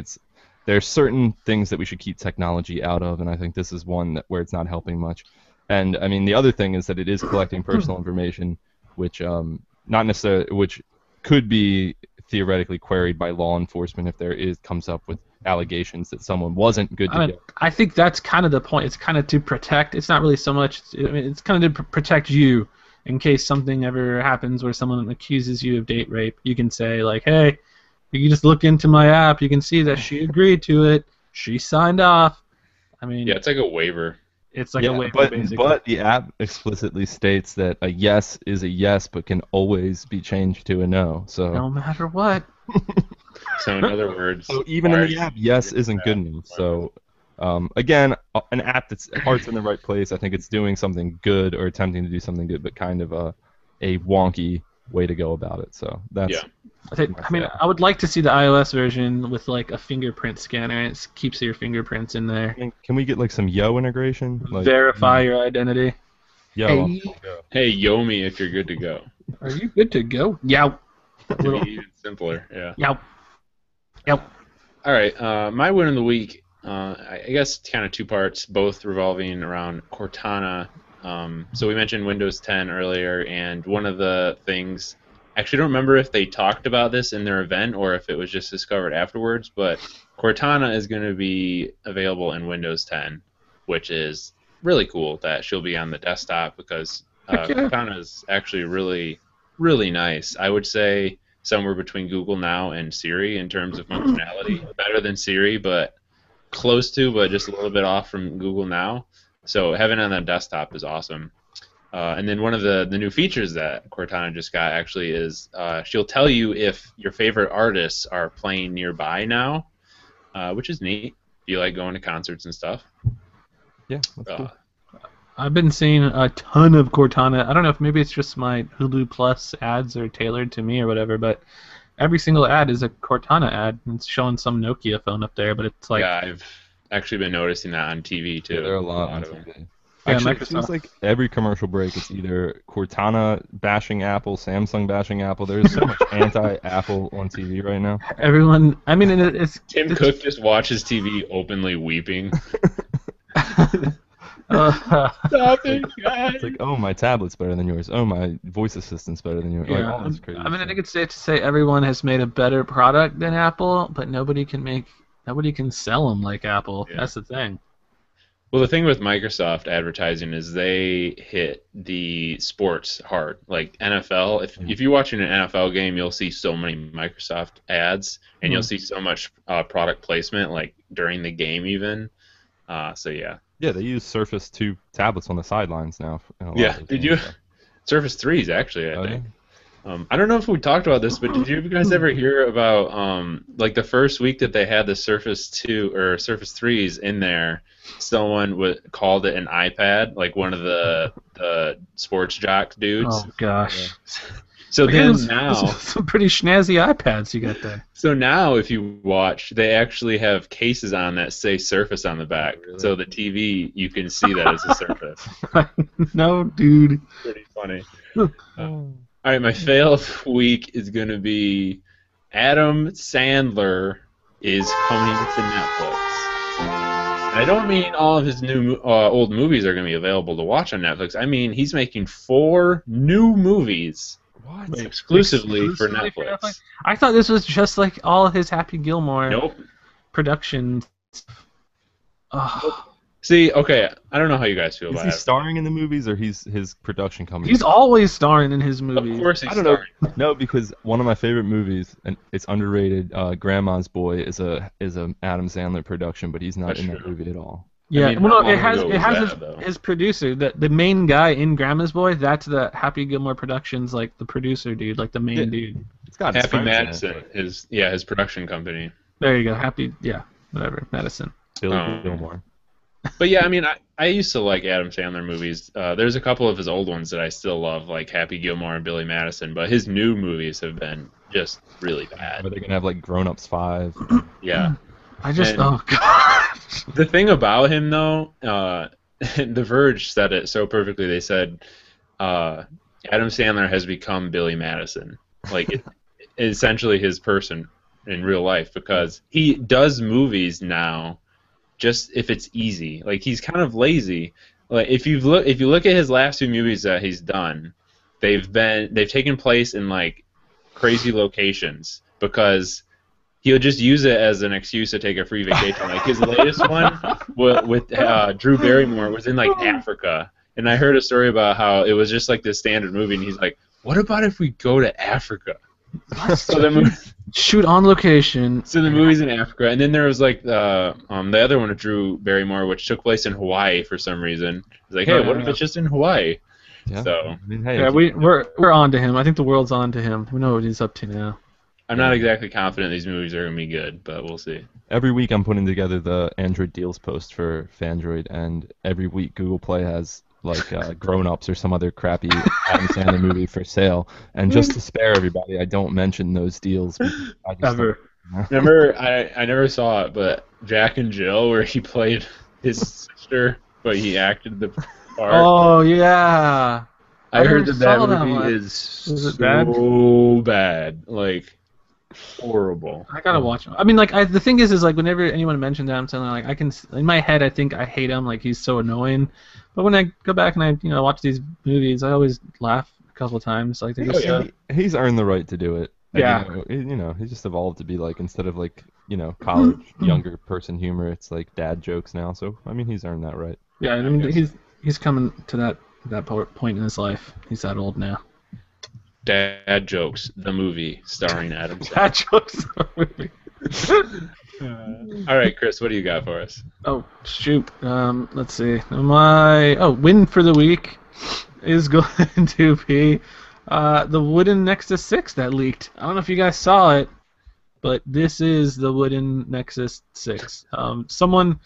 there's certain things that we should keep technology out of, and I think this is one where it's not helping much. And I mean, the other thing is that it is collecting personal information, which not necessarily, which could be theoretically queried by law enforcement if comes up with allegations that someone wasn't good to go. I think that's kind of the point. It's kind of to protect. It's not really so much. I mean, it's kind of to protect you in case something ever happens where someone accuses you of date rape. You can say like, hey, you can just look into my app. You can see that she agreed to it. She signed off. I mean, yeah, it's like a waiver. It's like a waiver, basically. But the app explicitly states that a yes is a yes, but can always be changed to a no. So no matter what. So in other words, so even in the app, yes isn't good enough. So again, an app that's heart's in the right place. I think it's doing something good or attempting to do something good, but kind of a wonky way to go about it. So that's. Yeah. I would like to see the iOS version with like a fingerprint scanner. It keeps your fingerprints in there. Can we get like some Yo integration? Like, verify your identity. Yo. Hey, yo me if you're good to go. Are you good to go? Yow. To be even simpler, yeah. Yow. Yow. All right, my win of the week, I guess kind of two parts, both revolving around Cortana. So we mentioned Windows 10 earlier, and one of the things, actually don't remember if they talked about this in their event or if it was just discovered afterwards, but Cortana is going to be available in Windows 10, which is really cool that she'll be on the desktop because Cortana is actually really, really nice. I would say somewhere between Google Now and Siri in terms of functionality. Better than Siri, but close to, but just a little bit off from Google Now. So having it on the desktop is awesome. And then one of the new features that Cortana just got actually is she'll tell you if your favorite artists are playing nearby now, which is neat if you like going to concerts and stuff. Yeah, that's cool. I've been seeing a ton of Cortana. I don't know if maybe it's just my Hulu Plus ads are tailored to me or whatever, but every single ad is a Cortana ad. And it's showing some Nokia phone up there, but it's like... Yeah, I've actually been noticing that on TV, too. Yeah, there are a lot on TV. Yeah, Actually, it seems like every commercial break it's either Cortana bashing Apple, Samsung bashing Apple. There's so much anti-Apple on TV right now. Everyone, I mean, it's... Tim Cook just watches TV openly weeping. Stop it, guys. It's like, oh, my tablet's better than yours. Oh, my voice assistant's better than yours. Yeah. Like, all this crazy I mean, I stuff. think it's safe to say everyone has made a better product than Apple, but nobody can sell them like Apple. Yeah. That's the thing. Well, the thing with Microsoft advertising is they hit the sports hard. Like NFL, if you're watching an NFL game, you'll see so many Microsoft ads, and you'll see so much product placement, like during the game even. So yeah. Yeah, they use Surface 2 tablets on the sidelines now. Yeah, did you? Surface 3s actually, I think. Yeah. I don't know if we talked about this, but did you guys ever hear about like the first week that they had the Surface 2 or Surface 3s in there, someone called it an iPad, like one of the sports jock dudes. Oh gosh. Yeah. So then now, some pretty snazzy iPads you got there. So now, if you watch, they actually have cases on that say Surface on the back. Really? So the TV, you can see that as a Surface. No, dude. Pretty funny. All right, my fail of the week is going to be Adam Sandler is coming to Netflix. And I don't mean all of his new old movies are going to be available to watch on Netflix. I mean he's making 4 new movies. What? Exclusively for Netflix. I thought this was just like all his Happy Gilmore productions. Nope. See, okay, I don't know how you guys feel about it. Is he starring in the movies or his production company? He's always starring in his movies. Of course he's starring. No, because one of my favorite movies, and it's underrated, Grandma's Boy, is a Adam Sandler production, but he's not in that movie at all. Yeah, I mean, well, no, it has his producer, the main guy in Grandma's Boy. That's the Happy Gilmore Productions, like the producer dude, like the main dude. It's got Happy Madison, his production company. There you go, whatever, Madison. Billy Gilmore. But yeah, I mean, I used to like Adam Sandler movies. There's a couple of his old ones that I still love, like Happy Gilmore and Billy Madison. But his new movies have been just really bad. Are they gonna have like Grown Ups 5? Yeah. Oh god. The thing about him though, The Verge said it so perfectly. They said Adam Sandler has become Billy Madison, like essentially his person in real life, because he does movies now just if it's easy. Like he's kind of lazy. like if you look at his last few movies that he's done, they've taken place in like crazy locations because he'll just use it as an excuse to take a free vacation. Like his latest one with Drew Barrymore was in like Africa, and I heard a story about how it was just like this standard movie, and he's like, "What about if we go to Africa?" So the shoot on location. So the movie's in Africa, and then there was like the other one of Drew Barrymore, which took place in Hawaii for some reason. It's like, hey, what if it's just in Hawaii? Yeah. So I mean, hey, Yeah, we're on to him. I think the world's on to him. We know what he's up to now. I'm not exactly confident these movies are gonna be good, but we'll see. every week I'm putting together the Android deals post for Fandroid, and every week Google Play has like Grown Ups or some other crappy Adam Sandler movie for sale. And just to spare everybody, I don't mention those deals. I just Ever. Remember, I never saw it, but Jack and Jill, where he played his sister, but he acted the part. Oh yeah. I heard that saw that movie one. is Was it so bad, like horrible. I gotta watch him. I mean, like, the thing is like, whenever anyone mentions Adam Sandler, like, I can, in my head, I think I hate him, like, he's so annoying. But when I go back and I, watch these movies, I always laugh a couple of times. Like, they just, he's earned the right to do it. Yeah. And, he's just evolved to be like, instead of like, college younger person humor, it's like dad jokes now. So I mean, he's earned that right. Yeah, I mean, he's coming to that point in his life. He's that old now. Dad Jokes, the movie starring Adam Sandler. Dad Jokes, the movie. All right, Chris, what do you got for us? Oh, shoot. Let's see. Win for the week is going to be the wooden Nexus 6 that leaked. I don't know if you guys saw it, but this is the wooden Nexus 6. Someone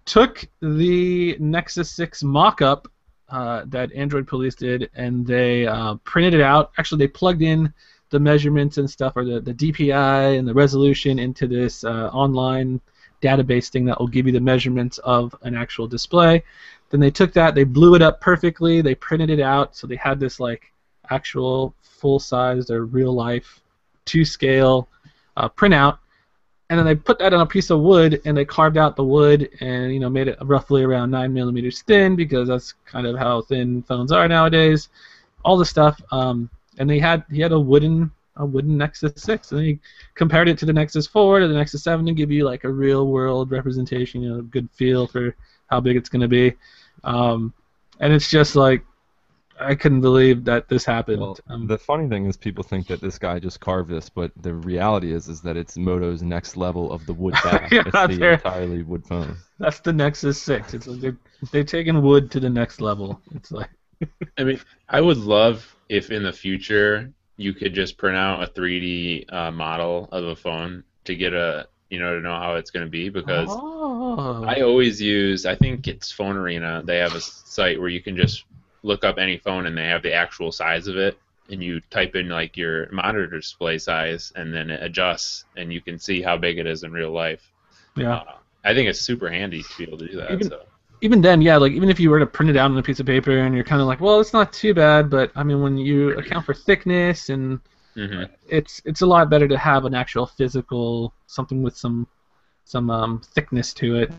took the Nexus 6 mock-up that Android Police did, and they printed it out. Actually, they plugged in the measurements and stuff, or the DPI and the resolution into this online database thing that will give you the measurements of an actual display. Then they took that, they blew it up perfectly, they printed it out, so they had this like actual full-size or real-life to-scale printout. And then they put that on a piece of wood, and they carved out the wood and made it roughly around 9 millimeters thin, because that's kind of how thin phones are nowadays. All the stuff, and he had a wooden Nexus 6, and then he compared it to the Nexus 4 to the Nexus 7 to give you like a real world representation, a good feel for how big it's going to be. And it's just like, I couldn't believe that this happened. Well, the funny thing is, people think that this guy just carved this, but the reality is that it's Moto's next level of the wood back. Yeah, it's the entirely wood phone. That's the Nexus 6. It's like they've taken wood to the next level. It's like. I mean, I would love if in the future you could just print out a 3D model of a phone to get to know how it's going to be, because I always use, I think it's Phone Arena, they have a site where you can just look up any phone and they have the actual size of it, and you type in like your monitor display size, and then it adjusts, and you can see how big it is in real life. Yeah. I think it's super handy to be able to do that. Even then, yeah, like even if you were to print it out on a piece of paper and you're kind of like, well, it's not too bad, but I mean, when you account for thickness and it's a lot better to have an actual physical something with some thickness to it,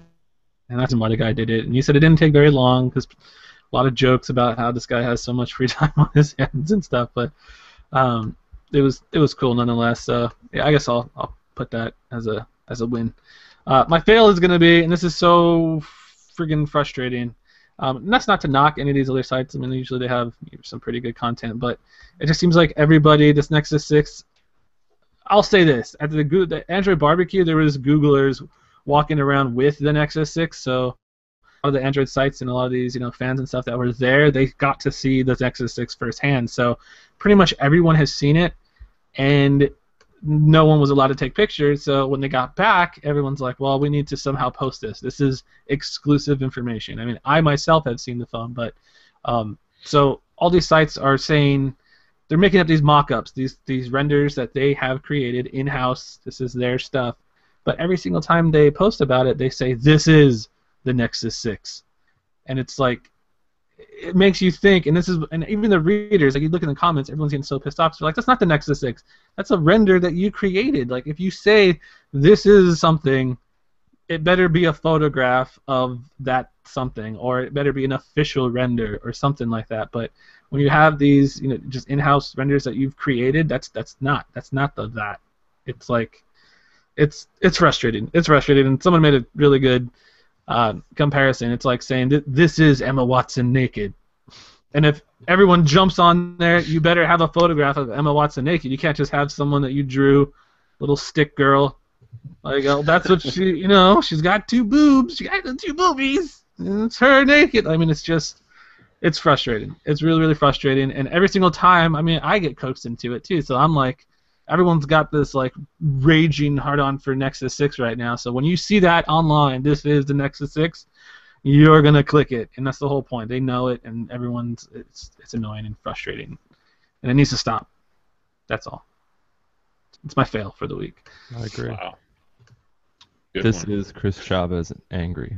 and that's why the guy did it. And you said it didn't take very long, because a lot of jokes about how this guy has so much free time on his hands and stuff, but it was cool nonetheless. So yeah, I guess I'll put that as a win. My fail is gonna be, and this is so friggin' frustrating. And that's not to knock any of these other sites. I mean, usually they have some pretty good content, but it just seems like everybody, this Nexus 6. I'll say this: at the Android barbecue, there was Googlers walking around with the Nexus 6, so a lot of the Android sites and a lot of these fans and stuff that were there, they got to see the Nexus 6 firsthand. So pretty much everyone has seen it, and no one was allowed to take pictures. So when they got back, everyone's like, well, we need to somehow post this. This is exclusive information. I mean, I myself have seen the phone, but so all these sites are saying they're making up these mock-ups, these renders that they have created in-house. This is their stuff. But every single time they post about it, they say, this is the Nexus 6. And it's like, it makes you think, and even the readers, like, you look in the comments, everyone's getting so pissed off. So they're like, that's not the Nexus 6. That's a render that you created. Like, if you say this is something, it better be a photograph of that something, or it better be an official render or something like that. But when you have these, just in-house renders that you've created, that's not that. It's like it's frustrating. It's frustrating, and someone made a really good comparison. It's like saying this is Emma Watson naked, and if everyone jumps on there, you better have a photograph of Emma Watson naked. You can't just have someone that you drew, little stick girl. Like, oh, that's what she, she's got 2 boobs. She got 2 boobies. And it's her naked. I mean, it's frustrating. It's really, really frustrating. And every single time, I mean, I get coaxed into it too. So I'm like, everyone's got this like raging hard-on for Nexus 6 right now. So when you see that online, this is the Nexus 6, you're gonna click it, and that's the whole point. They know it, and it's annoying and frustrating, and it needs to stop. That's all. It's my fail for the week. I agree. Wow. Good This one. is Chris Chavez angry.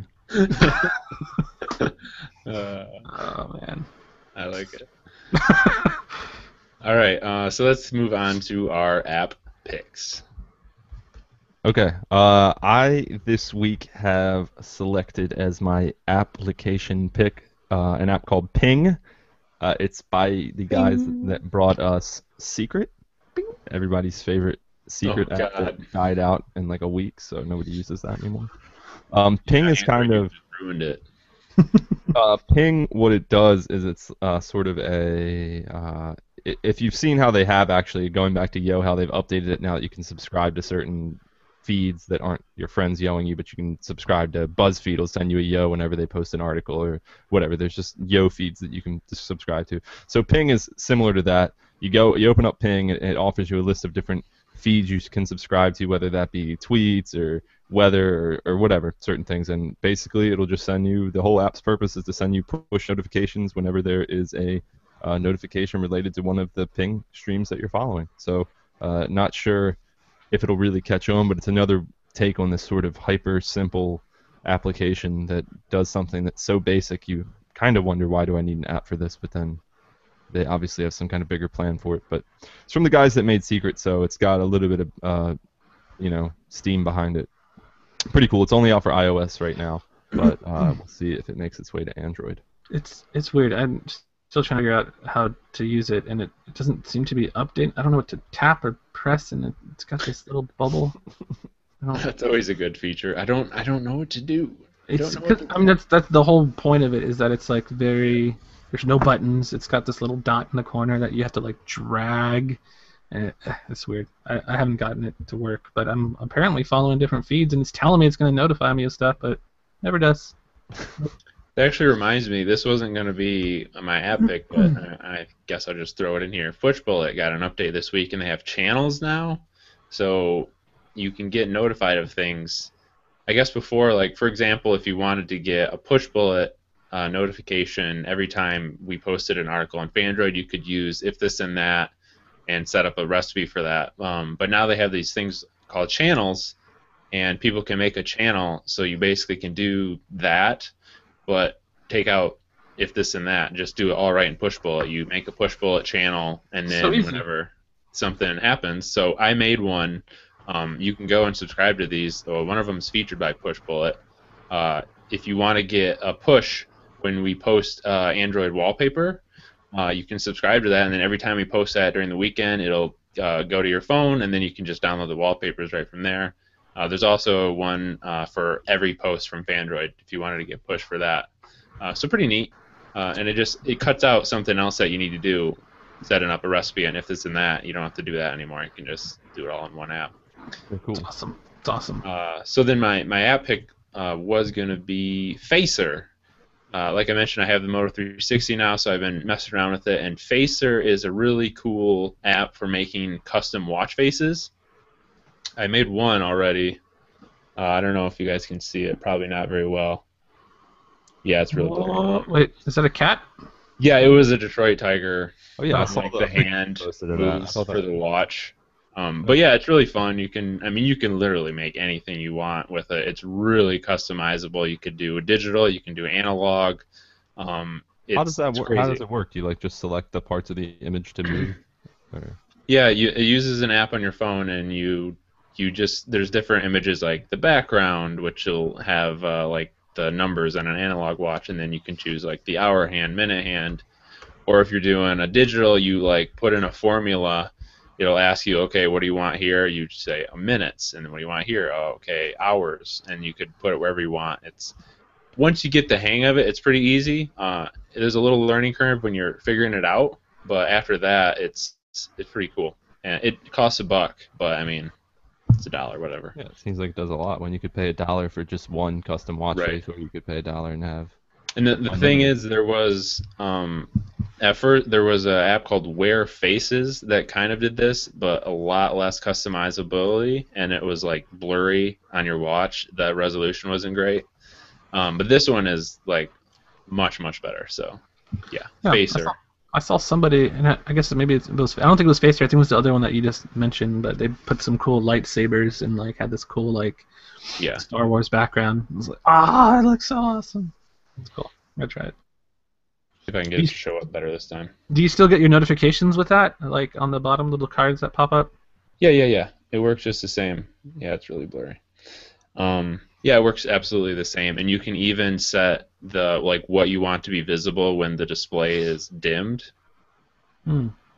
Oh man. I like it. All right, so let's move on to our app picks. Okay. I this week have selected as my application pick an app called Ping. It's by the guys that brought us Secret, everybody's favorite secret app that died out in like a week, so nobody uses that anymore. Ping is kind of ruined it. Ping, what it does is it's sort of a if you've seen how they have actually going back to Yo, how they've updated it now that you can subscribe to certain feeds that aren't your friends yoing you, but you can subscribe to BuzzFeed. Will send you a Yo whenever they post an article or whatever. There's just Yo feeds that you can just subscribe to. So Ping is similar to that. You open up Ping, and it offers you a list of different feeds you can subscribe to, whether that be tweets or weather or whatever, certain things. And basically it'll just send you, the whole app's purpose is to send you push notifications whenever there is a notification related to one of the Ping streams that you're following. So not sure if it'll really catch on, but it's another take on this sort of hyper simple application that does something that's so basic you kind of wonder, why do I need an app for this? But then they obviously have some kind of bigger plan for it. But it's from the guys that made Secret, so it's got a little bit of steam behind it. Pretty cool. It's only out for iOS right now, but we'll see if it makes its way to Android. It's weird. I'm still trying to figure out how to use it, and it doesn't seem to be updating. I don't know what to tap or press, and it's got this little bubble. That's always a good feature. I don't know what to do. That's the whole point of it, is that it's like there's no buttons. It's got this little dot in the corner that you have to like drag. And it's weird. I haven't gotten it to work, but I'm apparently following different feeds, and it's telling me it's going to notify me of stuff, but it never does. That actually reminds me, this wasn't going to be my app pick, but I guess I'll just throw it in here. Pushbullet got an update this week, and they have channels now, so you can get notified of things. I guess before, like for example, if you wanted to get a Pushbullet notification every time we posted an article on Fandroid, you could use if this and that and set up a recipe for that. But now they have these things called channels, and people can make a channel, so you basically can do that, but take out if this and that, just do it all right in Pushbullet. You make a Pushbullet channel, and then whenever something happens, so I made one. You can go and subscribe to these. One of them is featured by Pushbullet. If you want to get a push when we post Android wallpaper, you can subscribe to that, and then every time we post that during the weekend, it'll go to your phone, and then you can just download the wallpapers right from there. There's also one for every post from Fandroid if you wanted to get push for that. So pretty neat, and it cuts out something else that you need to do, setting up a recipe, and if this and that, you don't have to do that anymore. You can just do it all in one app. Very cool. It's awesome. So then my app pick was going to be Facer. Like I mentioned, I have the Moto 360 now, so I've been messing around with it. And Facer is a really cool app for making custom watch faces. I made one already. I don't know if you guys can see it. Probably not very well. Yeah, it's really blurry. Wait, is that a cat? Yeah, it was a Detroit Tiger. Oh yeah, I saw like the hand posted of moves that. for the watch. But yeah, it's really fun. You can literally make anything you want with it. It's really customizable. You could do a digital, you can do analog. How does that work? How does it work? Do you like just select the parts of the image to move? Or? Yeah, it uses an app on your phone, and you there's different images like the background, which will have like the numbers on an analog watch, and then you can choose like the hour hand, minute hand, or if you're doing a digital, you like put in a formula. It'll ask you, okay, what do you want here? You say minutes, and then what do you want here? Oh, okay, hours, and you could put it wherever you want. It's once you get the hang of it, it's pretty easy. There's a little learning curve when you're figuring it out, but after that, it's pretty cool. And it costs $1, but I mean, it's $1, whatever. Yeah, it seems like it does a lot when you could pay $1 for just one custom watch Right. face, or you could pay $1 and have. And the thing is, there was at first there was an app called Wear Faces that kind of did this, but a lot less customizability, and it was like blurry on your watch. The resolution wasn't great, but this one is like much better. So yeah, Facer. I saw somebody, and I guess maybe it was. I don't think it was Facer. I think it was the other one that you just mentioned. But they put some cool lightsabers and like had this cool like Star Wars background. I was like, it looks so awesome. It's cool. I'm gonna try it. See if I can get it to show up better this time. Do you still get your notifications with that, like on the bottom little cards that pop up? Yeah. It works just the same. Yeah, it's really blurry. Yeah, it works absolutely the same, and you can even set the what you want to be visible when the display is dimmed.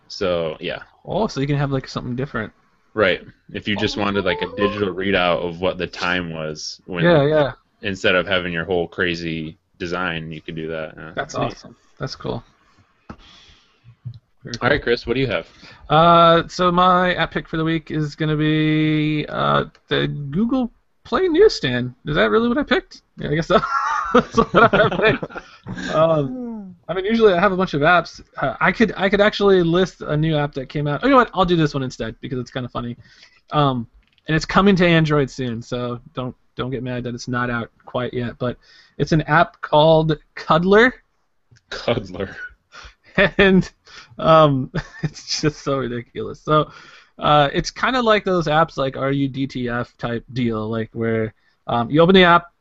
So yeah. Oh, so you can have like something different. Right. If you just wanted like a digital readout of what the time was when. Yeah. Instead of having your whole crazy design, you could do that. That's awesome. That's cool. Very cool. All right, Chris, what do you have? So my app pick for the week is going to be the Google Play Newsstand. Is that really what I picked? Yeah, I guess that's what I picked. I mean, usually I have a bunch of apps. I could actually list a new app that came out. Oh, you know what? I'll do this one instead because it's kind of funny. And it's coming to Android soon, so don't get mad that it's not out quite yet. But it's an app called Cuddler. Cuddler. And it's just so ridiculous. So it's kind of like those apps like RUDTF type deal, like where you open the app,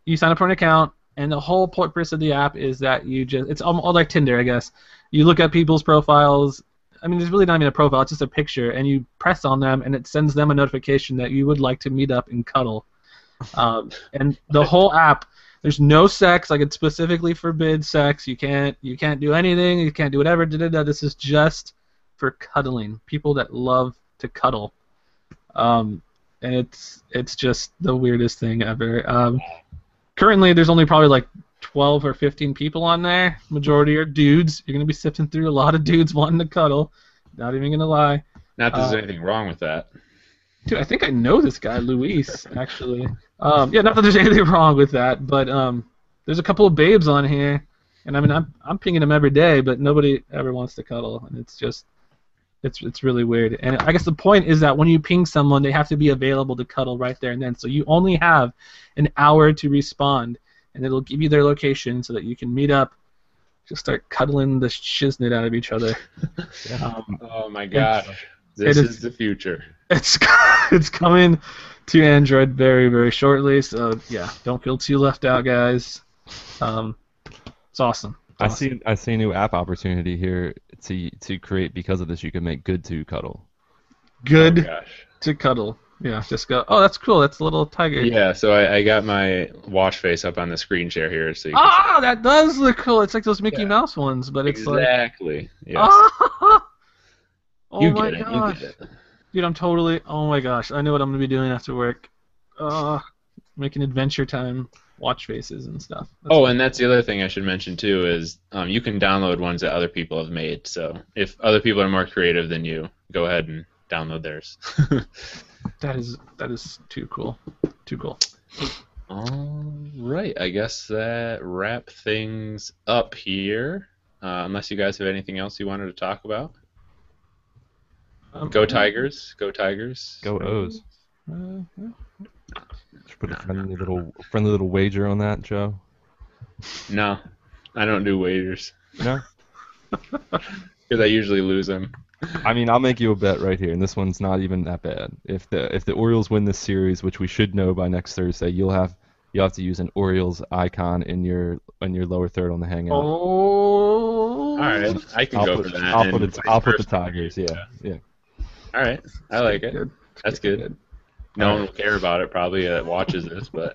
you sign up for an account, and the whole purpose of the app is that it's all like Tinder, I guess. You look at people's profiles. I mean, there's really not even a profile, it's just a picture, and you press on them, and it sends them a notification that you would like to meet up and cuddle. And the whole app, there's no sex, like it specifically forbids sex. You can't do anything, you can't do whatever. This is just for cuddling. People that love to cuddle. And it's just the weirdest thing ever. Currently, there's only probably like 12 or 15 people on there. Majority are dudes. You're gonna be sifting through a lot of dudes wanting to cuddle. Not even gonna lie. Not that there's anything wrong with that. Dude, I think I know this guy, Luis, actually. Yeah, not that there's anything wrong with that, but there's a couple of babes on here, and I mean, I'm pinging them every day, but nobody ever wants to cuddle, and it's just, it's really weird. And I guess the point is that when you ping someone, they have to be available to cuddle right there and then. So you only have an hour to respond, and it'll give you their location so that you can meet up, just start cuddling the shiznit out of each other. Oh my gosh. This is the future. It's coming to Android very, very shortly, so yeah, don't feel too left out, guys. It's awesome. I see a new app opportunity here to create because of this. You can make good to cuddle. Good to cuddle. Yeah, just go. Oh, that's cool. That's a little tiger. Yeah, so I got my watch face up on the screen share here, so you can see. That does look cool. It's like those Mickey Mouse ones, but it's exactly. Yes. Oh you my get it. gosh. You get it. Dude, I'm totally. Oh my gosh, I know what I'm gonna be doing after work. Making Adventure Time watch faces and stuff. And that's the other thing I should mention too is you can download ones that other people have made. So if other people are more creative than you, go ahead and download theirs. That is too cool. Too cool. All right, I guess that wrap things up here. Unless you guys have anything else you wanted to talk about. Go Tigers! Go Tigers! Go O's. Should put a friendly little wager on that, Joe. No, I don't do wagers. No, because I usually lose them. I mean, I'll make you a bet right here, and this one's not even that bad. If the Orioles win this series, which we should know by next Thursday, you'll have to use an Orioles icon in your lower third on the hangout. Oh, all right, I can go for that. I'll put the Tigers. Yeah. All right, I like it. That's good. No one will care about it probably that watches this, but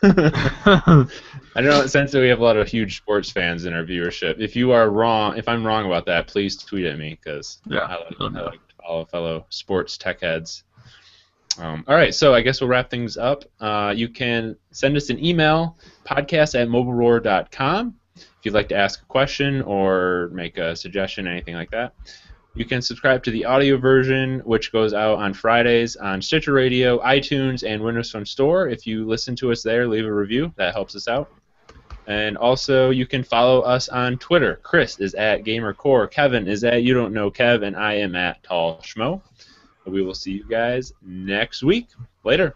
I don't know. Since we have a lot of huge sports fans in our viewership, if I'm wrong about that, please tweet at me because I like to follow fellow sports tech heads. All right, so I guess we'll wrap things up. You can send us an email, podcast@mobileroar.com, if you'd like to ask a question or make a suggestion, anything like that. You can subscribe to the audio version, which goes out on Fridays on Stitcher Radio, iTunes, and Windows Phone Store. If you listen to us there, leave a review. That helps us out. And also, you can follow us on Twitter. Chris is at GamerCore. Kevin is at You Don't Know Kev, and I am at Tall Schmo. We will see you guys next week. Later.